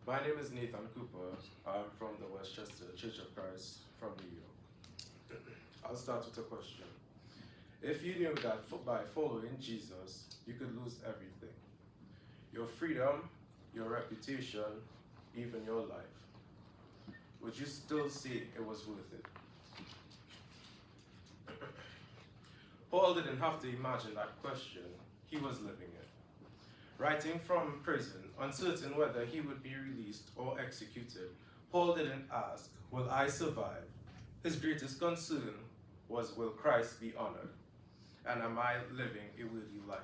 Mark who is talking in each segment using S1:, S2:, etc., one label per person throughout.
S1: My name is Nathan Cooper. I'm from the Westchester Church of Christ from New York. I'll start with a question. If you knew that by following Jesus, you could lose everything, your freedom, your reputation, even your life, would you still say it was worth it? Paul didn't have to imagine that question. He was living it. Writing from prison, uncertain whether he would be released or executed, Paul didn't ask, will I survive? His greatest concern was, will Christ be honored? And am I living a worthy life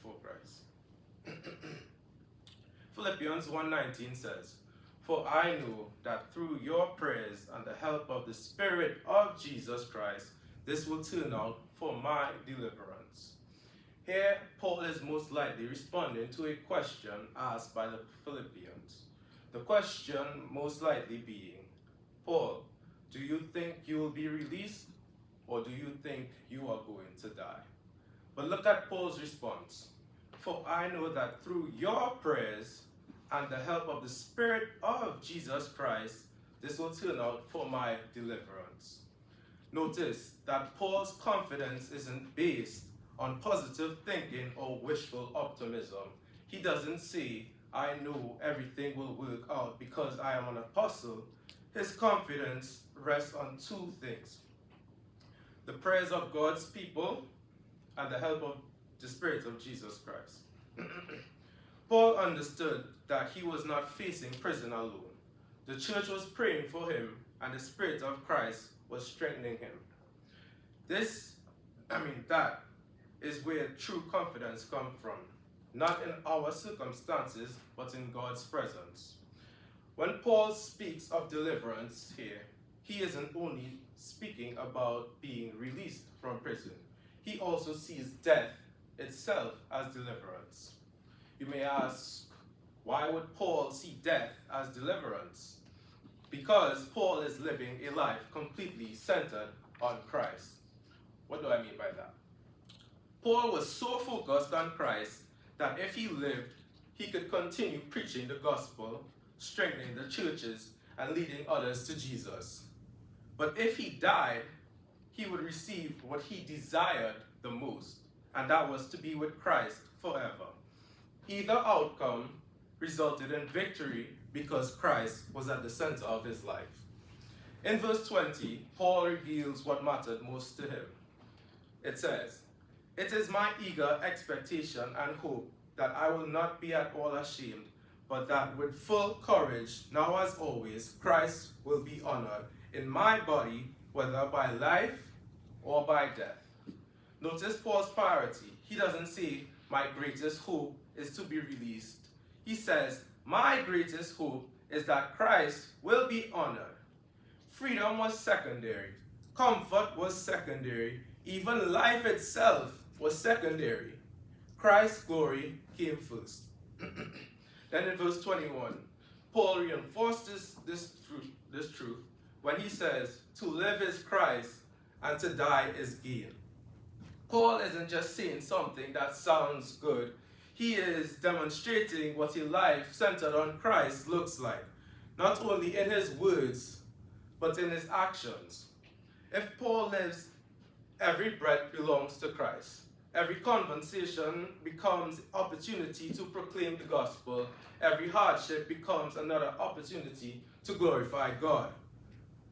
S1: for Christ? Philippians 1:19 says, for I know that through your prayers and the help of the Spirit of Jesus Christ, this will turn out for my deliverance. Here, Paul is most likely responding to a question asked by the Philippians. The question most likely being, Paul, do you think you will be released, or do you think you are going to die? But look at Paul's response. For I know that through your prayers and the help of the Spirit of Jesus Christ, this will turn out for my deliverance. Notice that Paul's confidence isn't based on positive thinking or wishful optimism. He doesn't say, I know everything will work out because I am an apostle. His confidence rests on two things: the prayers of God's people and the help of the Spirit of Jesus Christ. Paul understood that he was not facing prison alone. The church was praying for him, and the Spirit of Christ was strengthening him. That is where true confidence comes from. Not in our circumstances, but in God's presence. When Paul speaks of deliverance here, he isn't only speaking about being released from prison. He also sees death itself as deliverance. You may ask, why would Paul see death as deliverance? Because Paul is living a life completely centered on Christ. What do I mean by that? Paul was so focused on Christ that if he lived, he could continue preaching the gospel, strengthening the churches, and leading others to Jesus. But if he died, he would receive what he desired the most, and that was to be with Christ forever. Either outcome resulted in victory because Christ was at the center of his life. In verse 20, Paul reveals what mattered most to him. It says, it is my eager expectation and hope that I will not be at all ashamed, but that with full courage, now as always, Christ will be honored in my body, whether by life or by death. Notice Paul's priority. He doesn't say, my greatest hope is to be released. He says, my greatest hope is that Christ will be honored. Freedom was secondary. Comfort was secondary. Even life itself was secondary. Christ's glory came first. Then in verse 21, Paul reinforces this truth when he says, to live is Christ and to die is gain. Paul isn't just saying something that sounds good. He is demonstrating what a life centered on Christ looks like, not only in his words, but in his actions. If Paul lives, every breath belongs to Christ. Every conversation becomes opportunity to proclaim the gospel. Every hardship becomes another opportunity to glorify God.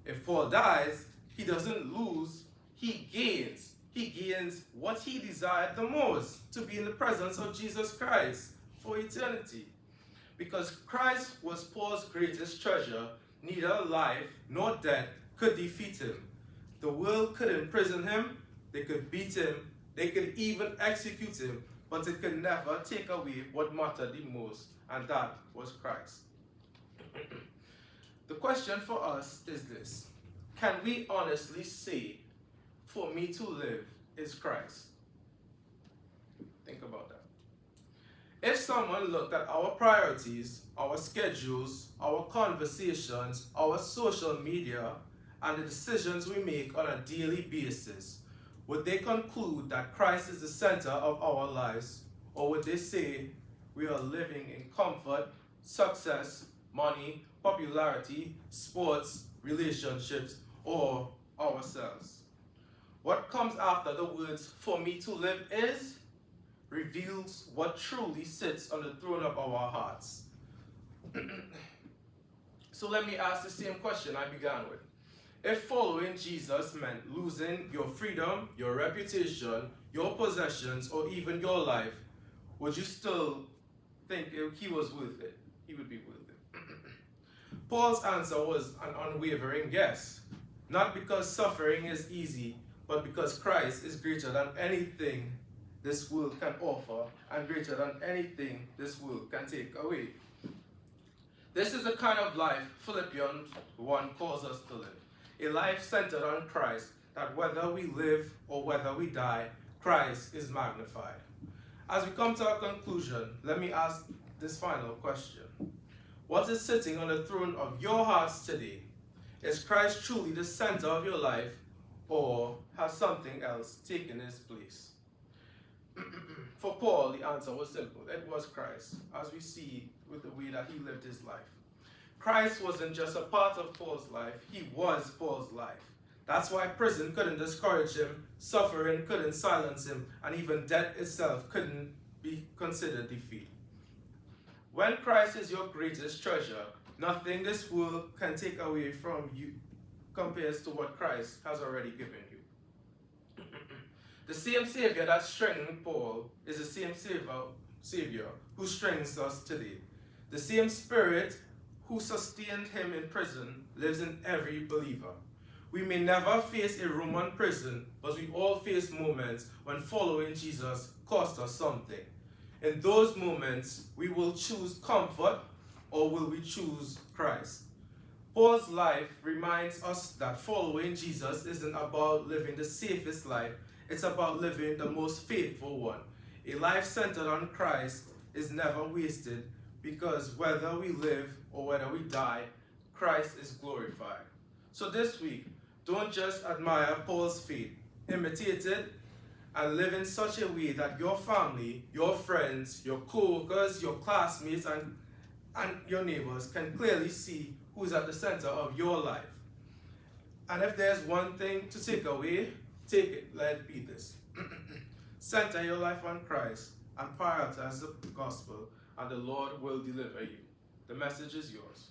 S1: If Paul dies, he doesn't lose, he gains. He gains what he desired the most, to be in the presence of Jesus Christ for eternity. Because Christ was Paul's greatest treasure, neither life nor death could defeat him. The world could imprison him, they could beat him, they could even execute him, but it could never take away what mattered the most, and that was Christ. The question for us is this: can we honestly say, for me to live is Christ? Think about that. If someone looked at our priorities, our schedules, our conversations, our social media, and the decisions we make on a daily basis, would they conclude that Christ is the center of our lives? Or would they say we are living in comfort, success, money, popularity, sports, relationships, or ourselves. What comes after the words, "for me to live is," reveals what truly sits on the throne of our hearts. So let me ask the same question I began with. If following Jesus meant losing your freedom, your reputation, your possessions, or even your life, would you still think he was worth it? He would be worth it. Paul's answer was an unwavering yes. Not because suffering is easy, but because Christ is greater than anything this world can offer and greater than anything this world can take away. This is the kind of life Philippians 1 calls us to live. A life centered on Christ, that whether we live or whether we die, Christ is magnified. As we come to our conclusion, let me ask this final question. What is sitting on the throne of your hearts today? Is Christ truly the center of your life, or has something else taken his place? For Paul, the answer was simple. It was Christ, as we see with the way that he lived his life. Christ wasn't just a part of Paul's life, he was Paul's life. That's why prison couldn't discourage him, suffering couldn't silence him, and even death itself couldn't be considered defeat. When Christ is your greatest treasure, nothing this world can take away from you compares to what Christ has already given you. The same Savior that strengthened Paul is the same Savior who strengthens us today. The same Spirit who sustained him in prison lives in every believer. We may never face a Roman prison, but we all face moments when following Jesus cost us something. In those moments, we will choose comfort, or will we choose Christ? Paul's life reminds us that following Jesus isn't about living the safest life, it's about living the most faithful one. A life centered on Christ is never wasted, because whether we live or whether we die, Christ is glorified. So this week, don't just admire Paul's faith, imitate it, and live in such a way that your family, your friends, your co-workers, your classmates, and your neighbors can clearly see who's at the center of your life. And if there's one thing to take away, take it. Let it be this. Center your life on Christ and prioritize the gospel, and the Lord will deliver you. The message is yours.